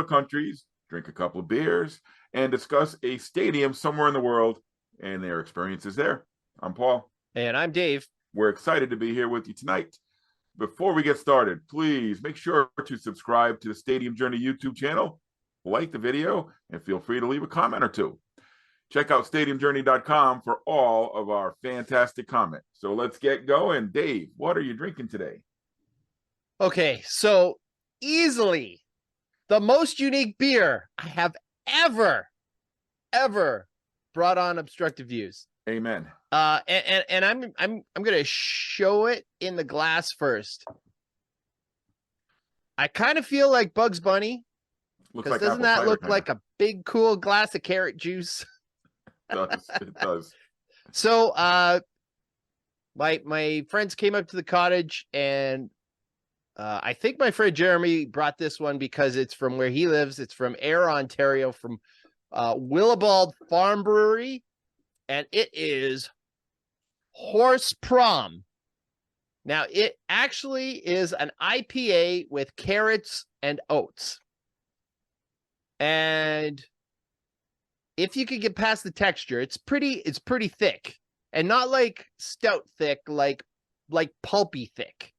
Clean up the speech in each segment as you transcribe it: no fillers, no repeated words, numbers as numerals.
countries, drink a couple of beers, and discuss a stadium somewhere in the world and their experiences there. I'm Paul. And I'm Dave. We're excited to be here with you tonight. Before we get started, please make sure to subscribe to the Stadium Journey YouTube channel, like the video, and feel free to leave a comment or two. Check out stadiumjourney.com for all of our fantastic comments. So let's get going. Dave, what are you drinking today? Okay, so easily the most unique beer I have ever brought on Obstructed Views. Amen. And I'm gonna show it in the glass first. I kind of feel like Bugs Bunny, because like doesn't that look like a big cool glass of carrot juice? It does. So my friends came up to the cottage, and I think my friend Jeremy brought this one because it's from where he lives. It's from Ayr, Ontario, from Willibald Farm Brewery, and it is Horse Prom. Now, it actually is an IPA with carrots and oats. And if you could get past the texture, it's pretty thick, and not like stout thick, like pulpy thick.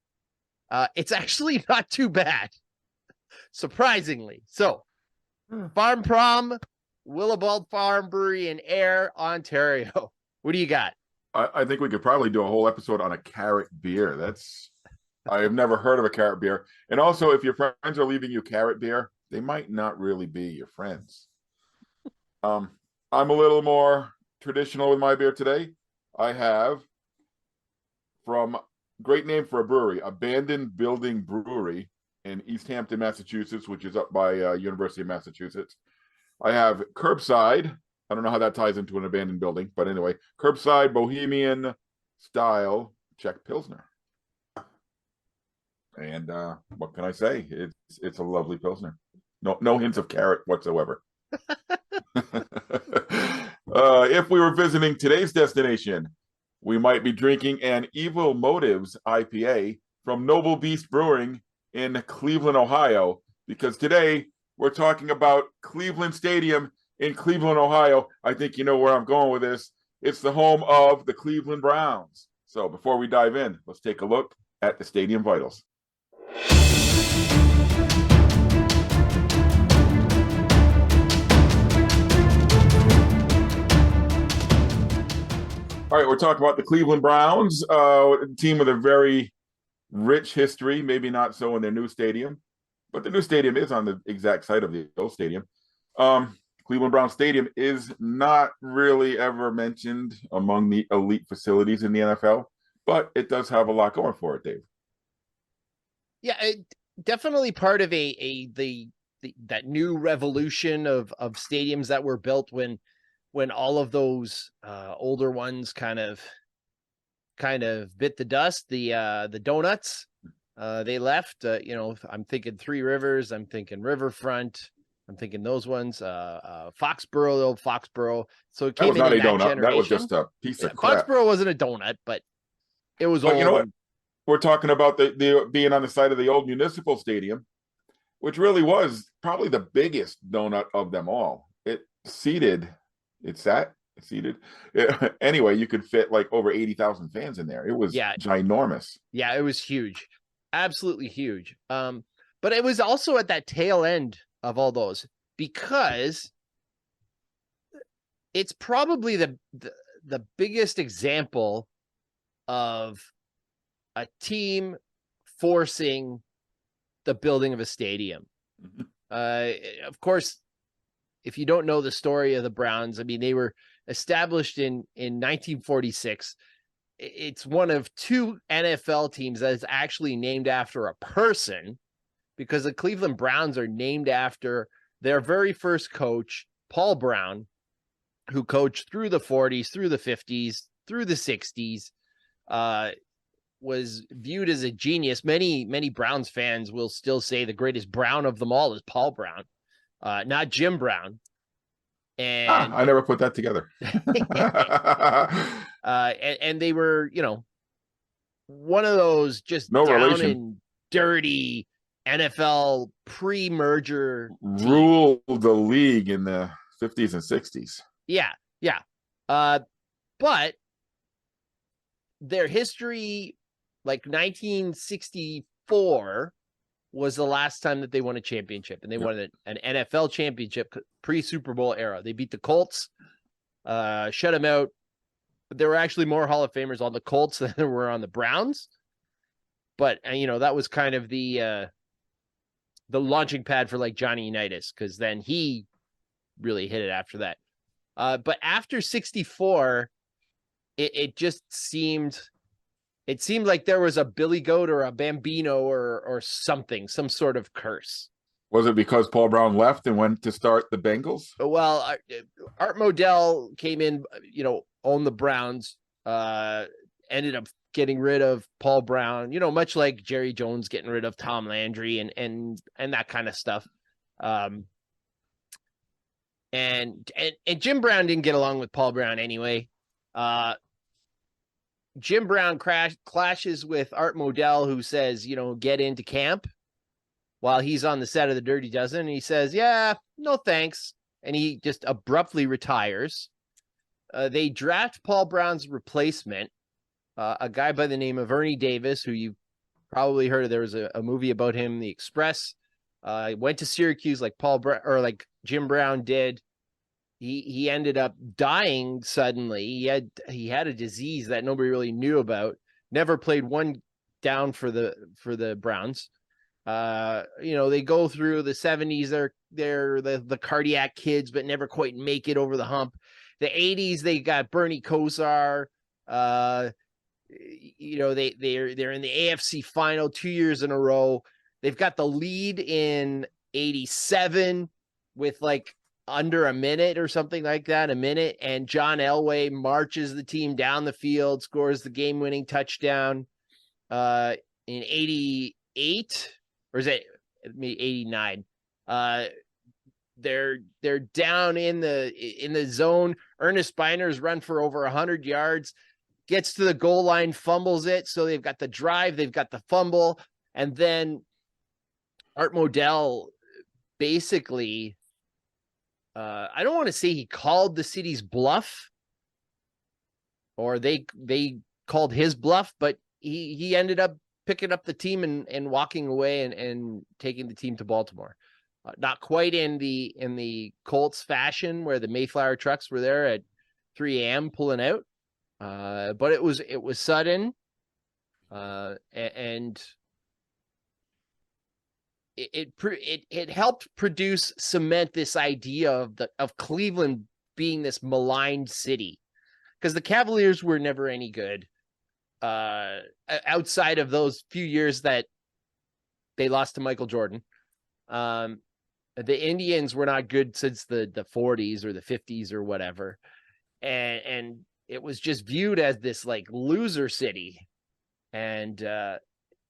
It's actually not too bad, surprisingly. So, Farm Prom, Willibald Farm Brewery in Ayr, Ontario. What do you got? I think we could probably do a whole episode on a carrot beer. I have never heard of a carrot beer. And also, if your friends are leaving you carrot beer, they might not really be your friends. I'm a little more traditional with my beer today. I have, from great name for a brewery, Abandoned Building Brewery in East Hampton, Massachusetts, which is up by University of Massachusetts. I have Curbside. I don't know how that ties into an abandoned building, but anyway, Curbside Bohemian Style Czech Pilsner. And what can I say? It's a lovely Pilsner. No hints of carrot whatsoever. If we were visiting today's destination, we might be drinking an Evil Motives IPA from Noble Beast Brewing in Cleveland, Ohio, because today we're talking about Cleveland Stadium in Cleveland, Ohio. I think you know where I'm going with this. It's the home of the Cleveland Browns. So before we dive in, let's take a look at the Stadium Vitals. All right, we're talking about the Cleveland Browns, a team with a very rich history, maybe not so in their new stadium, but the new stadium is on the exact site of the old stadium. Cleveland Brown Stadium is not really ever mentioned among the elite facilities in the NFL, but it does have a lot going for it, Dave. Yeah, definitely part of that new revolution of stadiums that were built when all of those older ones kind of bit the dust. The donuts, they left. I'm thinking Three Rivers. I'm thinking Riverfront. I'm thinking those ones. Foxborough. So it came in that donut. Generation. That was just a piece of crap. Foxborough wasn't a donut, but it was old. You know what? We're talking about the being on the site of the old municipal stadium, which really was probably the biggest donut of them all. Anyway, you could fit like over 80,000 fans in there. It was ginormous. Yeah, it was huge. Absolutely huge. But it was also at that tail end of all those, because it's probably the biggest example of a team forcing the building of a stadium. Of course, if you don't know the story of the Browns, I mean, they were established in 1946. It's one of two NFL teams that is actually named after a person, because the Cleveland Browns are named after their very first coach, Paul Brown, who coached through the 40s, through the 50s, through the 60s, was viewed as a genius. Many Browns fans will still say the greatest Brown of them all is Paul Brown, not Jim Brown. And I never put that together. And they were, one of those just no down relation. and dirty NFL pre-merger team. Ruled the league in the 50s and 60s. Yeah. But their history, like 1964 was the last time that they won a championship, and they won an NFL championship pre-Super Bowl era. They beat the Colts, shut them out. There were actually more Hall of Famers on the Colts than there were on the Browns. But, that was kind of the launching pad for like Johnny Unitas, because then he really hit it after that. But after 64, it just seemed like there was a Billy Goat or a Bambino or something, some sort of curse. Was it because Paul Brown left and went to start the Bengals? Well, Art Modell came in, owned the Browns, ended up getting rid of Paul Brown, much like Jerry Jones getting rid of Tom Landry and that kind of stuff. And Jim Brown didn't get along with Paul Brown anyway. Jim Brown clashes with Art Modell, who says, get into camp, while he's on the set of The Dirty Dozen. And he says, yeah, no thanks. And he just abruptly retires. They draft Paul Brown's replacement, a guy by the name of Ernie Davis, who you've probably heard of. There was a movie about him, The Express. Went to Syracuse like like Jim Brown did. He ended up dying suddenly. He had a disease that nobody really knew about. Never played one down for the Browns. They go through the 70s. They're the cardiac kids, but never quite make it over the hump. The 80s, they got Bernie Kosar. They're in the AFC final 2 years in a row. They've got the lead in 87 with like under a minute or something like that, and John Elway marches the team down the field, scores the game-winning touchdown in 88, or is it 89? They're down in the zone. Ernest Biner's run for over 100 yards, gets to the goal line, fumbles it. So they've got the drive, they've got the fumble, and then Art Modell basically, I don't want to say he called the city's bluff, or they called his bluff, but he ended up picking up the team and walking away and taking the team to Baltimore. Not quite in the Colts fashion, where the Mayflower trucks were there at 3 a.m. pulling out, but it was sudden, and it helped cement this idea of Cleveland being this maligned city, because the Cavaliers were never any good, outside of those few years that they lost to Michael Jordan. The Indians were not good since the 40s or the 50s or whatever, and it was just viewed as this like loser city. And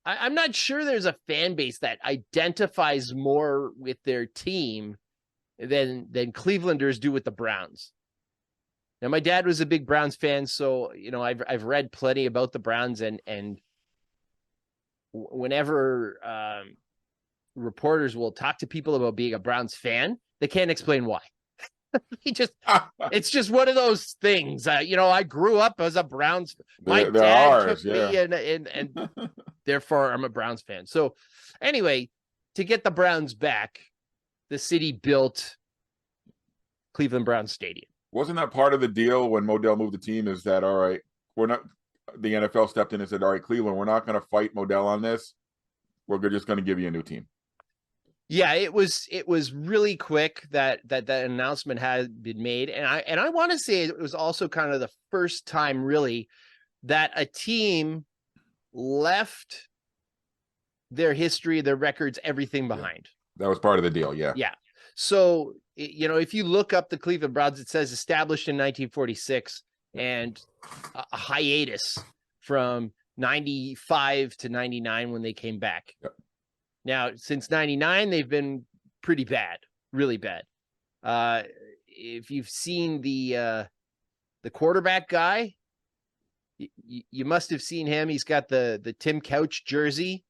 I'm not sure there's a fan base that identifies more with their team than Clevelanders do with the Browns. Now, my dad was a big Browns fan, so I've read plenty about the Browns, and whenever reporters will talk to people about being a Browns fan, they can't explain why. It's just one of those things. I grew up as a Browns. My dad took me, and therefore I'm a Browns fan. So anyway, to get the Browns back, the city built Cleveland Browns Stadium. Wasn't that part of the deal when Modell moved the team? Is that, all right, the NFL stepped in and said, all right, Cleveland, we're not going to fight Modell on this. We're just going to give you a new team. Yeah, it was really quick that announcement had been made, and I want to say it was also kind of the first time really that a team left their history, their records, everything behind. Yeah, that was part of the deal. Yeah. Yeah. So if you look up the Cleveland Browns, it says established in 1946 and a hiatus from 95 to 99 when they came back. Yep. Now, since 99, they've been pretty bad, really bad. If you've seen the quarterback guy, you must have seen him. He's got the Tim Couch jersey.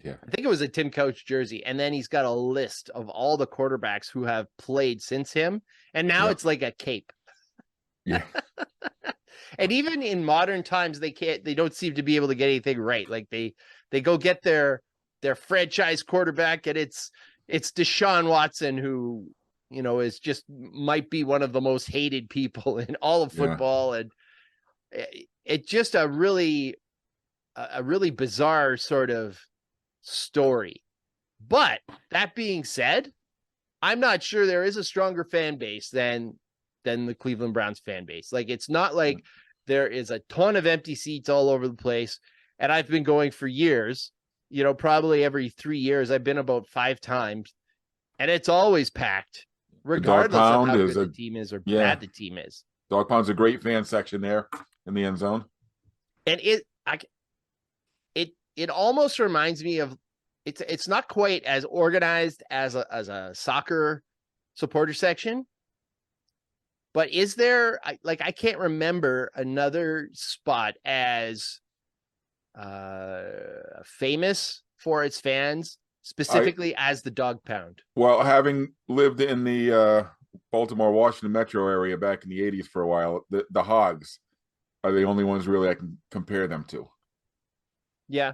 Yeah. I think it was a Tim Couch jersey. And then he's got a list of all the quarterbacks who have played since him. And now it's like a cape. Yeah. And even in modern times, they don't seem to be able to get anything right. Like they go get their franchise quarterback, and it's Deshaun Watson, who, you know, is just might be one of the most hated people in all of football. And it just a really bizarre sort of story. But that being said, I'm not sure there is a stronger fan base than the Cleveland Browns fan base. Like, it's not like there is a ton of empty seats all over the place. And I've been going for years, you know, probably every 3 years. I've been about 5 times, and it's always packed, regardless of how good the team is or bad the team is. Dog Pound's a great fan section there in the end zone. And it almost reminds me of, it's not quite as organized as a soccer supporter section, but is there, I can't remember another spot as famous for its fans, specifically as the Dog Pound. Well, having lived in the Baltimore, Washington metro area back in the 80s for a while, the Hogs are the only ones really I can compare them to. Yeah.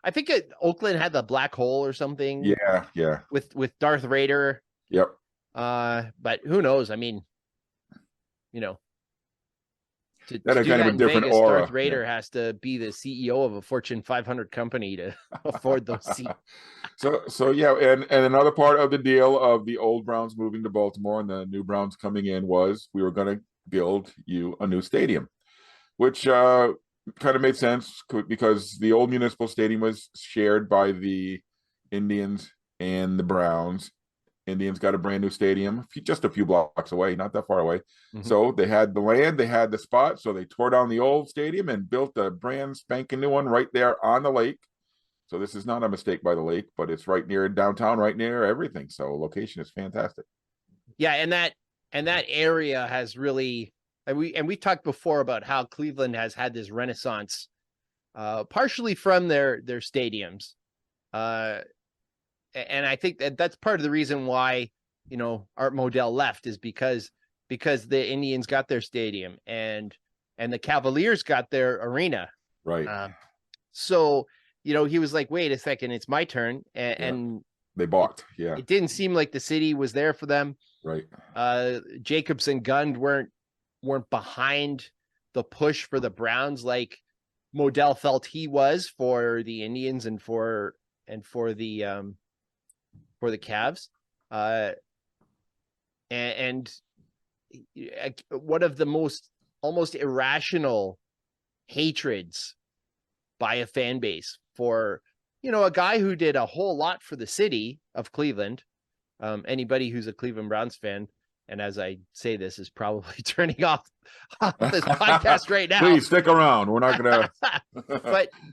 I think Oakland had the Black Hole or something. Yeah. With Darth Vader. Yep. But who knows? I mean, you know, to that do kind that of a different Vegas, aura. Darth Vader has to be the CEO of a Fortune 500 company to afford those seats. So yeah, and another part of the deal of the old Browns moving to Baltimore and the new Browns coming in was we were going to build you a new stadium, which kind of made sense because the old municipal stadium was shared by the Indians and the Browns. Indians got a brand new stadium just a few blocks away, not that far away. Mm-hmm. So they had the land, they had the spot, so they tore down the old stadium and built a brand spanking new one right there on the lake. So this is not a mistake by the lake, but it's right near downtown, right near everything. So location is fantastic. Yeah, and that area has really, and we talked before about how Cleveland has had this renaissance, partially from their stadiums, and I think that's part of the reason why, you know, Art Modell left is because the Indians got their stadium and the Cavaliers got their arena, right? So, you know, he was like, wait a second, it's my turn. And they balked. It didn't seem like the city was there for them. Right. Jacobs and Gund weren't behind the push for the Browns like Modell felt he was for the Indians and for the Cavs. And one of the most almost irrational hatreds by a fan base for, you know, a guy who did a whole lot for the city of Cleveland. Anybody who's a Cleveland Browns fan, and as I say this, is probably turning off this podcast right now. Please stick around. We're not gonna.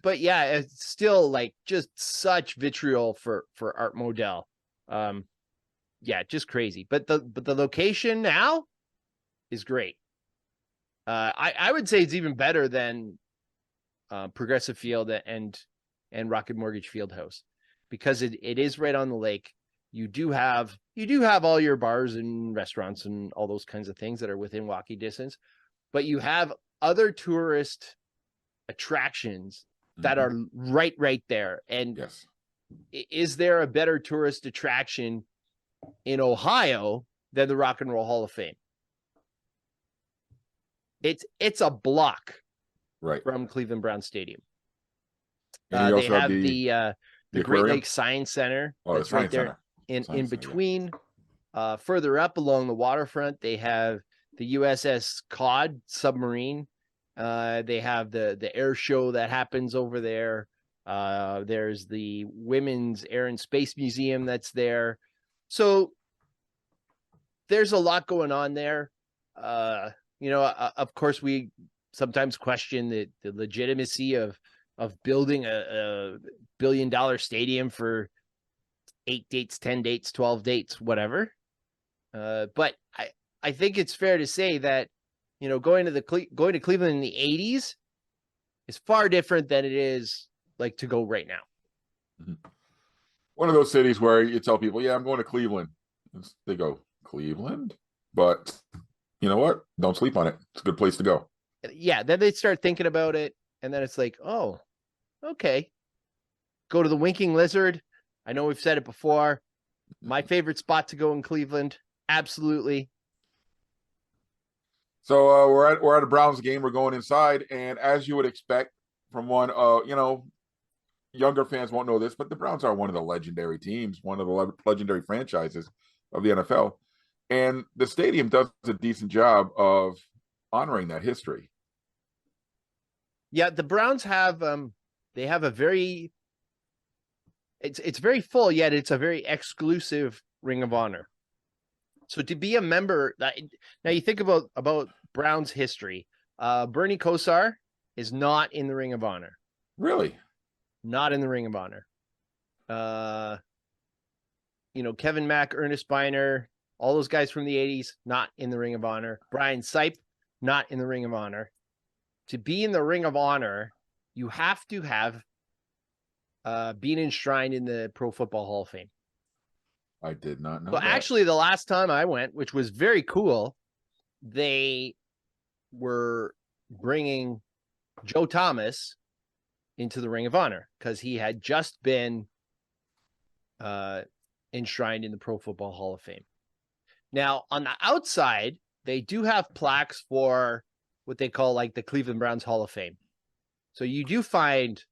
but yeah, it's still like just such vitriol for Art Modell. Yeah, just crazy. But the location now is great. I would say it's even better than Progressive Field and Rocket Mortgage Fieldhouse, because it is right on the lake. You do have all your bars and restaurants and all those kinds of things that are within walking distance, but you have other tourist attractions that are right there. And yes, is there a better tourist attraction in Ohio than the Rock and Roll Hall of Fame? It's a block right from Cleveland Browns Stadium. They have the Great Lakes Science Center. Oh, that's right there in between. Yeah. Further up along the waterfront, they have the USS Cod submarine. They have the air show that happens over there. There's the Women's Air and Space Museum that's there. So there's a lot going on there. You know, of course, we sometimes question the legitimacy of building a $1 billion stadium for 8 dates, 10 dates, 12 dates, whatever. But I think it's fair to say that, you know, going to Cleveland in the 80s is far different than it is like to go right now. Mhm. One of those cities where you tell people, "Yeah, I'm going to Cleveland." They go, "Cleveland?" But you know what? Don't sleep on it. It's a good place to go. Yeah, then they start thinking about it, and then it's like, oh, okay. Go to the Winking Lizard. I know we've said it before. My favorite spot to go in Cleveland. Absolutely. So we're at a Browns game. We're going inside, and as you would expect from one, younger fans won't know this, but the Browns are one of the legendary teams, one of the legendary franchises of the NFL, and the stadium does a decent job of honoring that history. Yeah, the Browns have they have a very it's very full, yet it's a very exclusive Ring of Honor. So to be a member, now you think about Browns history. Bernie Kosar is not in the Ring of Honor. Really? Not in the Ring of Honor. Kevin Mack, Ernest Biner, all those guys from the 80s, not in the Ring of Honor. Brian Sipe, not in the Ring of Honor. To be in the Ring of Honor, you have to have been enshrined in the Pro Football Hall of Fame. I did not know So that. actually, the last time I went, which was very cool, they were bringing Joe Thomas into the Ring of Honor because he had just been enshrined in the Pro Football Hall of Fame. Now, on the outside, they do have plaques for what they call like the Cleveland Browns Hall of Fame. So you do find,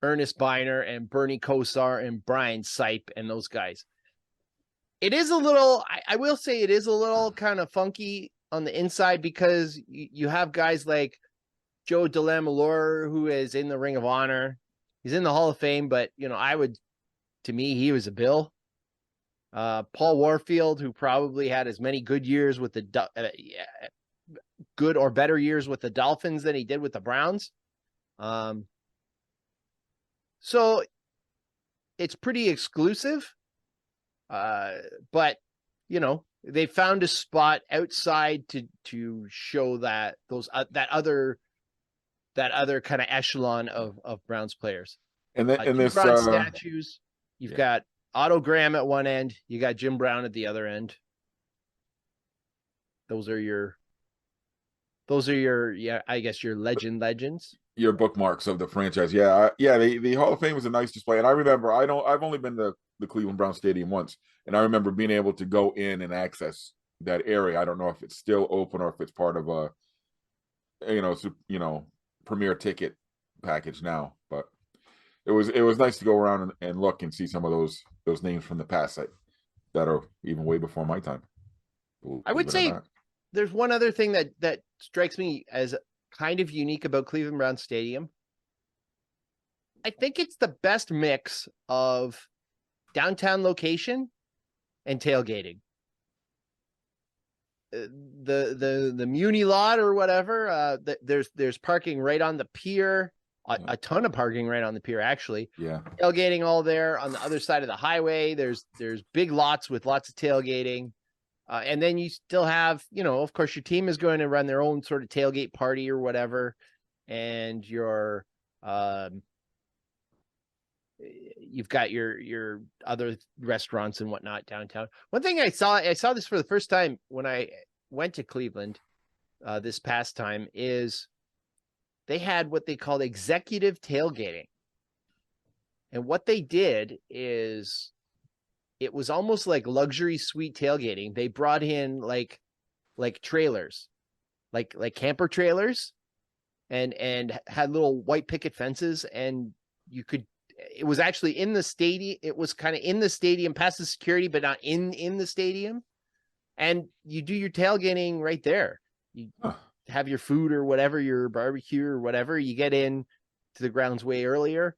Ernest Biner and Bernie Kosar and Brian Sipe and those guys. It is a little, I will say it is a little kind of funky on the inside because you have guys like Joe DeLamalure, who is in the Ring of Honor. He's in the Hall of Fame, but, to me, he was a Bill. Paul Warfield, who probably had as many good years with good or better years with the Dolphins than he did with the Browns. So it's pretty exclusive. But they found a spot outside to show that that other kind of echelon of Browns players. And then in Two this bronze statues. You've got Otto Graham at one end. You got Jim Brown at the other end. Those are your I guess your legends. your bookmarks of the franchise. The Hall of Fame was a nice display, and I remember I've only been to the Cleveland Brown Stadium once, and I remember being able to go in and access that area. I don't know if it's still open or if it's part of a premier ticket package now, but it was nice to go around and look and see some of those names from the past that are even way before my time. I would say there's one other thing that strikes me as kind of unique about Cleveland Brown Stadium. I think it's the best mix of downtown location and tailgating. The Muni lot or whatever, there's parking right on the pier, a ton of parking right on the pier, actually. Yeah. Tailgating all there. On the other side of the highway, there's big lots with lots of tailgating. And then you still have, of course, your team is going to run their own sort of tailgate party or whatever. And you've got your other restaurants and whatnot downtown. One thing I saw this for the first time when I went to Cleveland this past time is they had what they called executive tailgating. And what they did is it was almost like luxury suite tailgating. They brought in like trailers, like camper trailers and had little white picket fences, and it was actually in the stadium. It was kind of in the stadium past the security, but not in the stadium. And you do your tailgating right there. You have your food or whatever, your barbecue or whatever. You get in to the grounds way earlier.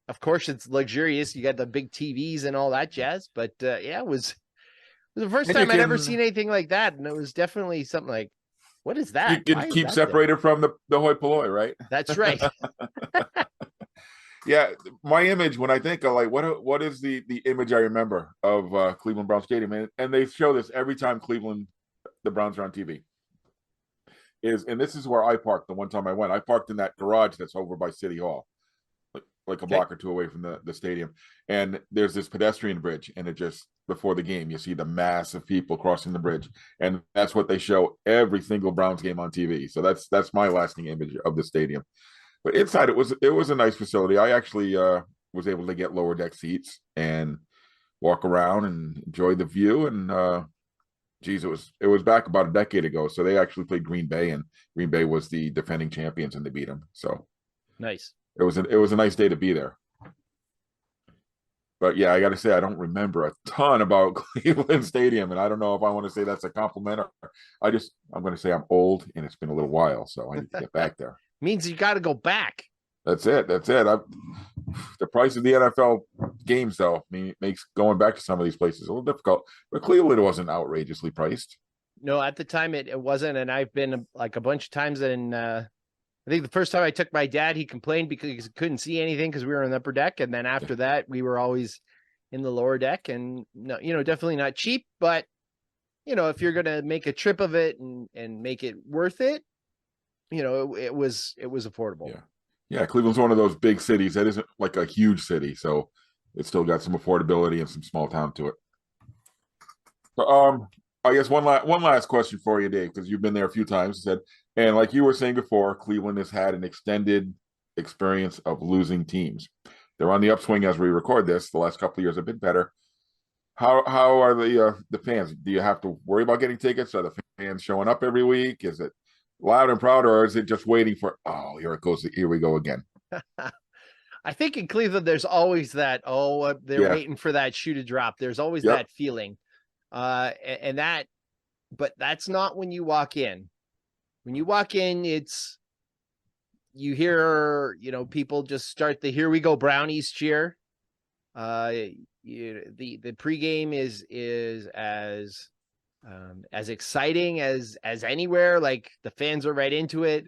Of course, it's luxurious. You got the big TVs and all that jazz. But it was the first time I'd ever seen anything like that, and it was definitely something like, "What is that?" You can keep separated from the hoi polloi, right? That's right. Yeah, my image when I think of like what is the image I remember of Cleveland Brown Stadium, and they show this every time the Browns are on TV. And this is where I parked the one time I went. I parked in that garage that's over by City Hall. like a Okay. block or two away from the stadium. And there's this pedestrian bridge, and it just before the game, you see the mass of people crossing the bridge, and that's what they show every single Browns game on TV. So that's my lasting image of the stadium. But inside, it was a nice facility. I actually was able to get lower deck seats and walk around and enjoy the view. And geez, it was back about a decade ago. So they actually played Green Bay, and Green Bay was the defending champions, and they beat them. So Nice. it was a nice day to be there. But yeah, I got to say, I don't remember a ton about Cleveland Stadium, and I don't know if I want to say that's a compliment or I'm going to say I'm old, and it's been a little while, so I need to get back there. Means you got to go back. That's it. The price of the NFL games, though, makes going back to some of these places a little difficult. But Cleveland wasn't outrageously priced. No, at the time it wasn't, and I've been like a bunch of times. And I think the first time I took my dad, he complained because he couldn't see anything because we were on the upper deck, and then after that, we were always in the lower deck. And no, definitely not cheap, but if you're gonna make a trip of it and make it worth it, it was affordable. Yeah, Cleveland's one of those big cities that isn't like a huge city, so it's still got some affordability and some small town to it. So, I guess one last question for you, Dave, because you've been there a few times. And like you were saying before, Cleveland has had an extended experience of losing teams. They're on the upswing as we record this. The last couple of years have been better. How are the fans? Do you have to worry about getting tickets? Are the fans showing up every week? Is it loud and proud, or is it just waiting for, oh, here it goes, here we go again? I think in Cleveland there's always that, they're waiting for that shoe to drop. There's always that feeling, and but that's not when you walk in. When you walk in, you hear people just start the "Here we go Brownies" cheer. The pregame is as exciting as anywhere. Like the fans are right into it.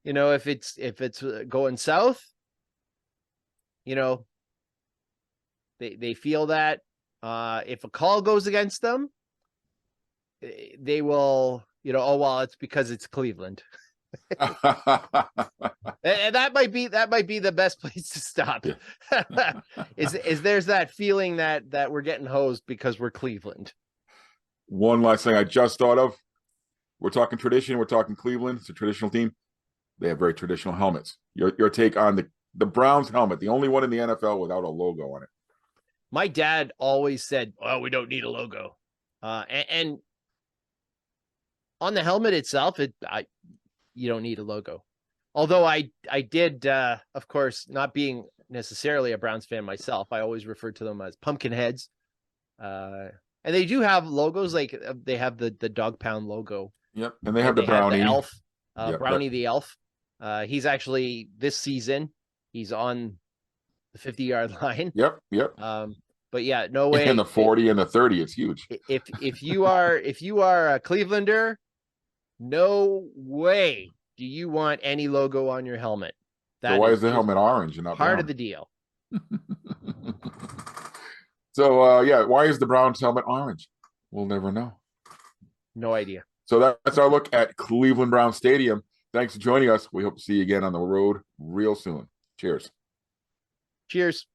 If it's going south, they feel that. If a call goes against them, they will, oh well, it's because it's Cleveland. And that might be the best place to stop. is there's that feeling that we're getting hosed because we're Cleveland. One last thing I just thought of. We're talking tradition. We're talking Cleveland. It's a traditional team. They have very traditional helmets. Your take on the Browns helmet, the only one in the NFL without a logo on it. My dad always said, "Oh, we don't need a logo." And on the helmet itself, you don't need a logo. Although I did, of course, not being necessarily a Browns fan myself, I always refer to them as pumpkin heads. And they do have logos, like they have the Dog Pound logo. Yep, and they have the Brownie. The elf, Brownie the elf. He's actually, this season, he's on the 50-yard line. Yep. But yeah, no way. And the 40 and the 30, it's huge. If you are a Clevelander, no way do you want any logo on your helmet. So why is the helmet orange and not part brown? of the deal? So why is the Browns helmet orange? We'll never know. No idea. So that's our look at Cleveland Browns Stadium. Thanks for joining us. We hope to see you again on the road real soon. Cheers. Cheers.